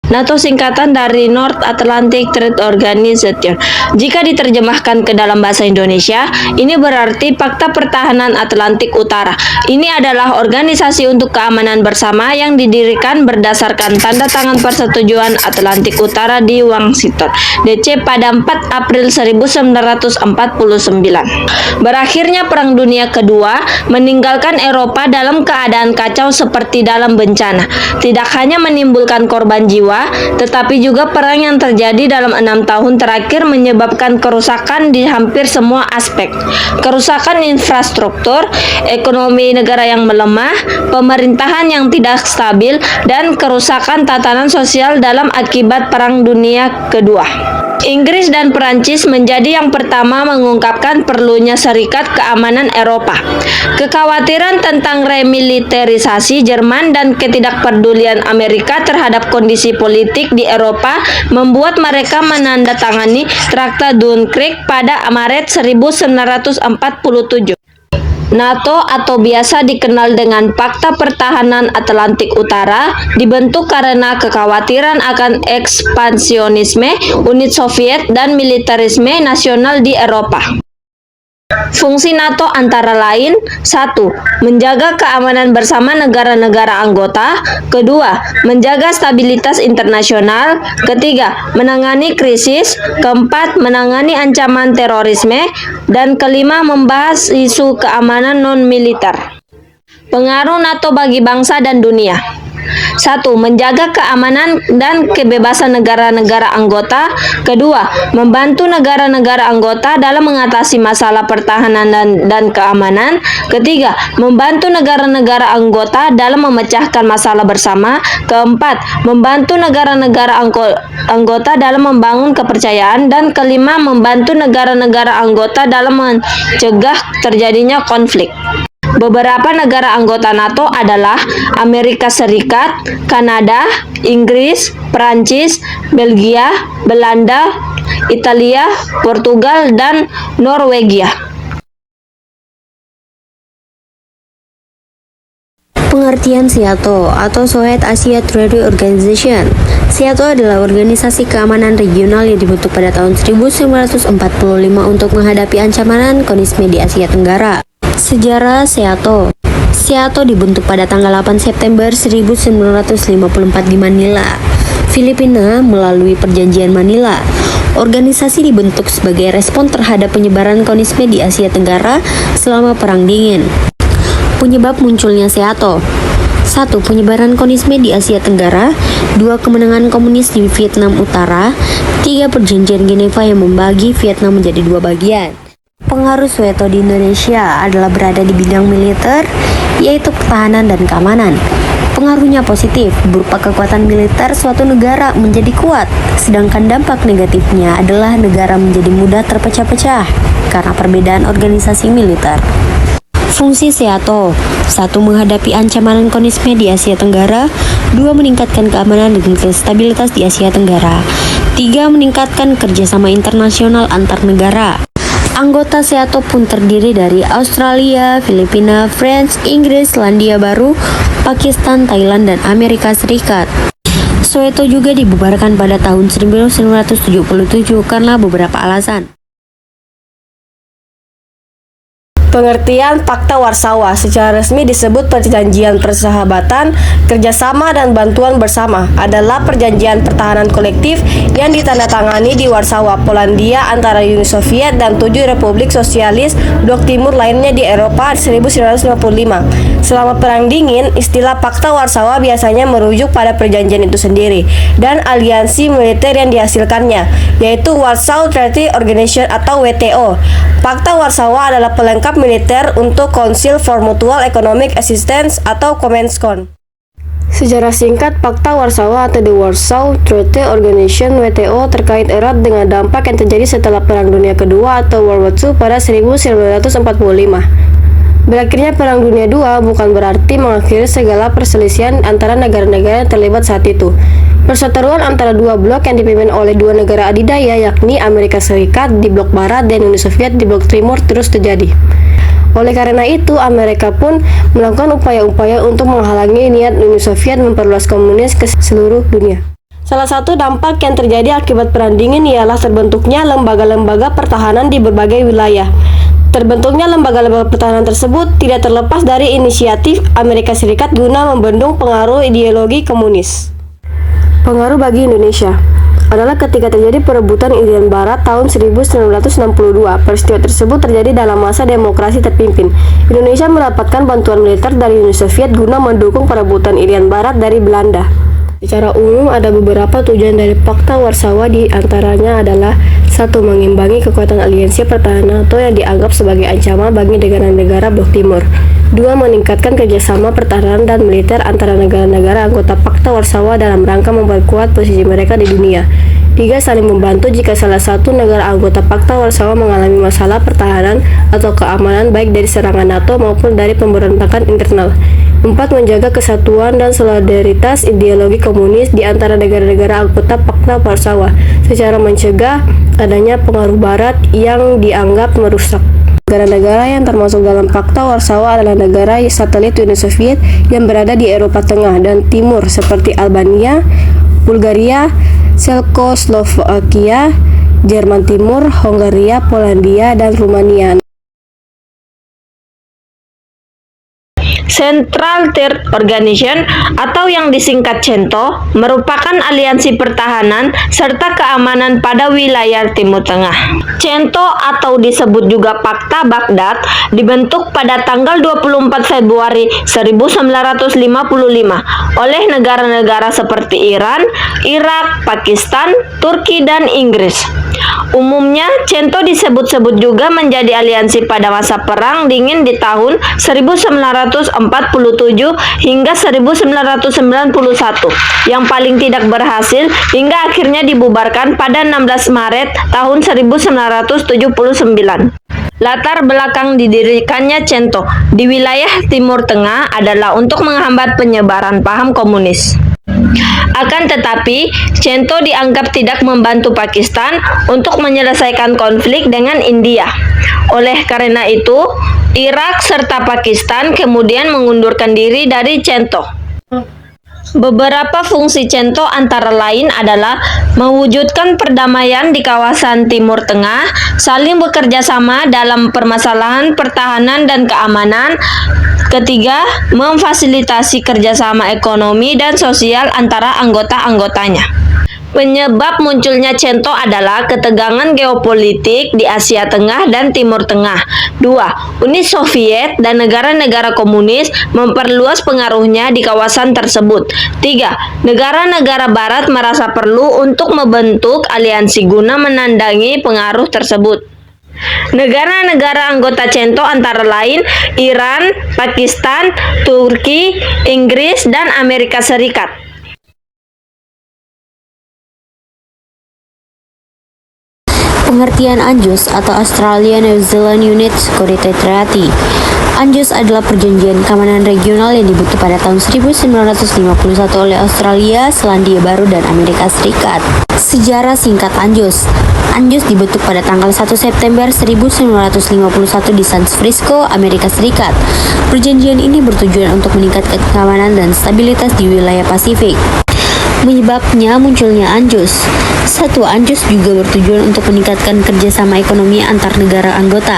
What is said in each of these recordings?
NATO singkatan dari North Atlantic Treaty Organization. Jika diterjemahkan ke dalam bahasa Indonesia, ini berarti Pakta Pertahanan Atlantik Utara. Ini adalah organisasi untuk keamanan bersama yang didirikan berdasarkan tanda tangan Persetujuan Atlantik Utara di Washington, DC pada 4 April 1949. Berakhirnya Perang Dunia Kedua meninggalkan Eropa dalam keadaan kacau seperti dalam bencana. Tidak hanya menimbulkan korban jiwa, tetapi juga perang yang terjadi dalam 6 tahun terakhir menyebabkan kerusakan di hampir semua aspek. Kerusakan infrastruktur, ekonomi negara yang melemah, pemerintahan yang tidak stabil, dan kerusakan tatanan sosial dalam akibat Perang Dunia Kedua. Inggris dan Perancis menjadi yang pertama mengungkapkan perlunya Serikat Keamanan Eropa. Kekhawatiran tentang remiliterisasi Jerman dan ketidakpedulian Amerika terhadap kondisi politik di Eropa membuat mereka menandatangani Traktat Dunkirk pada Maret 1947. NATO atau biasa dikenal dengan Pakta Pertahanan Atlantik Utara dibentuk karena kekhawatiran akan ekspansionisme Uni Soviet dan militerisme nasional di Eropa. Fungsi NATO antara lain: 1. Menjaga keamanan bersama negara-negara anggota. 2. Menjaga stabilitas internasional. 3. Menangani krisis. 4. Menangani ancaman terorisme. Dan 5. Membahas isu keamanan non-militer. Pengaruh NATO bagi bangsa dan dunia. 1. Menjaga keamanan dan kebebasan negara-negara anggota. 2. Membantu negara-negara anggota dalam mengatasi masalah pertahanan dan keamanan. 3. Membantu negara-negara anggota dalam memecahkan masalah bersama. 4. Membantu negara-negara anggota dalam membangun kepercayaan. Dan 5. Membantu negara-negara anggota dalam mencegah terjadinya konflik. Beberapa negara anggota NATO adalah Amerika Serikat, Kanada, Inggris, Perancis, Belgia, Belanda, Italia, Portugal, dan Norwegia. Pengertian SEATO atau Soviet Asia Treaty Organization. SEATO adalah organisasi keamanan regional yang dibentuk pada tahun 1945 untuk menghadapi ancaman komunisme di Asia Tenggara. Sejarah SEATO. SEATO dibentuk pada tanggal 8 September 1954 di Manila, Filipina melalui Perjanjian Manila. Organisasi dibentuk sebagai respon terhadap penyebaran komunisme di Asia Tenggara selama Perang Dingin. Penyebab munculnya SEATO: 1. Penyebaran komunisme di Asia Tenggara. 2. Kemenangan komunis di Vietnam Utara. 3. Perjanjian Geneva yang membagi Vietnam menjadi 2 bagian. Pengaruh SEATO di Indonesia adalah berada di bidang militer, yaitu pertahanan dan keamanan. Pengaruhnya positif, berupa kekuatan militer suatu negara menjadi kuat, sedangkan dampak negatifnya adalah negara menjadi mudah terpecah-pecah karena perbedaan organisasi militer. Fungsi SEATO: 1. Menghadapi ancaman komunisme di Asia Tenggara. 2. Meningkatkan keamanan dan stabilitas di Asia Tenggara. 3. Meningkatkan kerjasama internasional antar negara. Anggota SEATO pun terdiri dari Australia, Filipina, France, Inggris, Selandia Baru, Pakistan, Thailand, dan Amerika Serikat. SEATO juga dibubarkan pada tahun 1977 karena beberapa alasan. Pengertian Pakta Warsawa secara resmi disebut Perjanjian Persahabatan, Kerjasama dan Bantuan Bersama, adalah perjanjian pertahanan kolektif yang ditandatangani di Warsawa, Polandia antara Uni Soviet dan 7 Republik Sosialis Blok Timur lainnya di Eropa 1955. Selama Perang Dingin, istilah Pakta Warsawa biasanya merujuk pada perjanjian itu sendiri dan aliansi militer yang dihasilkannya, yaitu Warsaw Treaty Organization atau WTO. Pakta Warsawa adalah pelengkap militer untuk Council for Mutual Economic Assistance atau COMECON. Sejarah singkat Pakta Warsawa atau The Warsaw Treaty Organization WTO terkait erat dengan dampak yang terjadi setelah Perang Dunia Kedua atau World War II pada 1945. Berakhirnya Perang Dunia II bukan berarti mengakhiri segala perselisihan antara negara-negara yang terlibat saat itu. Perseteruan antara dua blok yang dipimpin oleh dua negara adidaya, yakni Amerika Serikat di blok barat dan Uni Soviet di blok timur, terus terjadi. Oleh karena itu, Amerika pun melakukan upaya-upaya untuk menghalangi niat Uni Soviet memperluas komunis ke seluruh dunia. Salah satu dampak yang terjadi akibat Perang Dingin ialah terbentuknya lembaga-lembaga pertahanan di berbagai wilayah. Terbentuknya lembaga-lembaga pertahanan tersebut tidak terlepas dari inisiatif Amerika Serikat guna membendung pengaruh ideologi komunis. Pengaruh bagi Indonesia adalah ketika terjadi perebutan Irian Barat tahun 1962. Peristiwa tersebut terjadi dalam masa demokrasi terpimpin. Indonesia mendapatkan bantuan militer dari Uni Soviet guna mendukung perebutan Irian Barat dari Belanda. Secara umum ada beberapa tujuan dari Fakta Warsawa, di antaranya adalah 1. Mengimbangi kekuatan aliansi pertahanan NATO yang dianggap sebagai ancaman bagi negara-negara Blok Timur. 2. Meningkatkan kerjasama pertahanan dan militer antara negara-negara anggota Fakta Warsawa dalam rangka memperkuat posisi mereka di dunia. 3. Saling membantu jika salah satu negara anggota Fakta Warsawa mengalami masalah pertahanan atau keamanan baik dari serangan NATO maupun dari pemberontakan internal. 4. Menjaga kesatuan dan solidaritas ideologi komunis di antara negara-negara anggota Fakta Warsawa secara mencegah adanya pengaruh Barat yang dianggap merusak. Negara-negara yang termasuk dalam Fakta Warsawa adalah negara satelit Uni Soviet yang berada di Eropa Tengah dan Timur seperti Albania, Bulgaria, Cekoslovakia, Jerman Timur, Hongaria, Polandia, dan Rumania. Central Third Organization atau yang disingkat CENTO merupakan aliansi pertahanan serta keamanan pada wilayah Timur Tengah. CENTO atau disebut juga Pakta Baghdad dibentuk pada tanggal 24 Februari 1955 oleh negara-negara seperti Iran, Irak, Pakistan, Turki, dan Inggris. Umumnya, CENTO disebut-sebut juga menjadi aliansi pada masa Perang Dingin di tahun 1947 hingga 1991 yang paling tidak berhasil hingga akhirnya dibubarkan pada 16 Maret tahun 1979. Latar belakang didirikannya CENTO di wilayah Timur Tengah adalah untuk menghambat penyebaran paham komunis. Akan tetapi, CENTO dianggap tidak membantu Pakistan untuk menyelesaikan konflik dengan India. Oleh karena itu, Irak serta Pakistan kemudian mengundurkan diri dari CENTO. Beberapa fungsi CENTO antara lain adalah mewujudkan perdamaian di kawasan Timur Tengah, saling bekerja sama dalam permasalahan pertahanan dan keamanan. Ketiga, memfasilitasi kerjasama ekonomi dan sosial antara anggota-anggotanya. Penyebab munculnya CENTO adalah ketegangan geopolitik di Asia Tengah dan Timur Tengah. 2. Uni Soviet dan negara-negara komunis memperluas pengaruhnya di kawasan tersebut. 3. Negara-negara Barat merasa perlu untuk membentuk aliansi guna menandingi pengaruh tersebut. Negara-negara anggota CENTO antara lain Iran, Pakistan, Turki, Inggris, dan Amerika Serikat. Pengertian ANZUS atau Australia New Zealand Unit Security Treaty. ANZUS adalah perjanjian keamanan regional yang dibentuk pada tahun 1951 oleh Australia, Selandia Baru, dan Amerika Serikat. Sejarah singkat ANZUS. ANZUS dibentuk pada tanggal 1 September 1951 di San Francisco, Amerika Serikat. Perjanjian ini bertujuan untuk meningkatkan keamanan dan stabilitas di wilayah Pasifik. Menyebabnya munculnya ANZUS. 1. ANZUS juga bertujuan untuk meningkatkan kerjasama ekonomi antar negara anggota.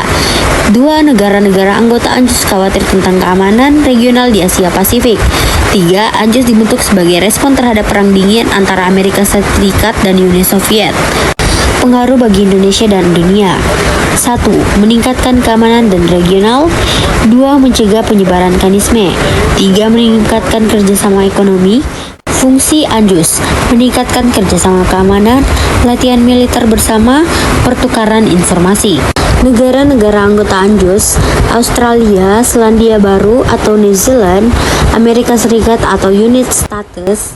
2. Negara-negara anggota ANZUS khawatir tentang keamanan regional di Asia Pasifik. 3. ANZUS dibentuk sebagai respon terhadap Perang Dingin antara Amerika Serikat dan Uni Soviet. Pengaruh bagi Indonesia dan dunia. 1. Meningkatkan keamanan dan regional. 2. Mencegah penyebaran kanisme. 3. Meningkatkan kerjasama ekonomi. Fungsi ANZUS: meningkatkan kerjasama keamanan, latihan militer bersama, pertukaran informasi. Negara-negara anggota ANZUS: Australia, Selandia Baru atau New Zealand, Amerika Serikat atau United States,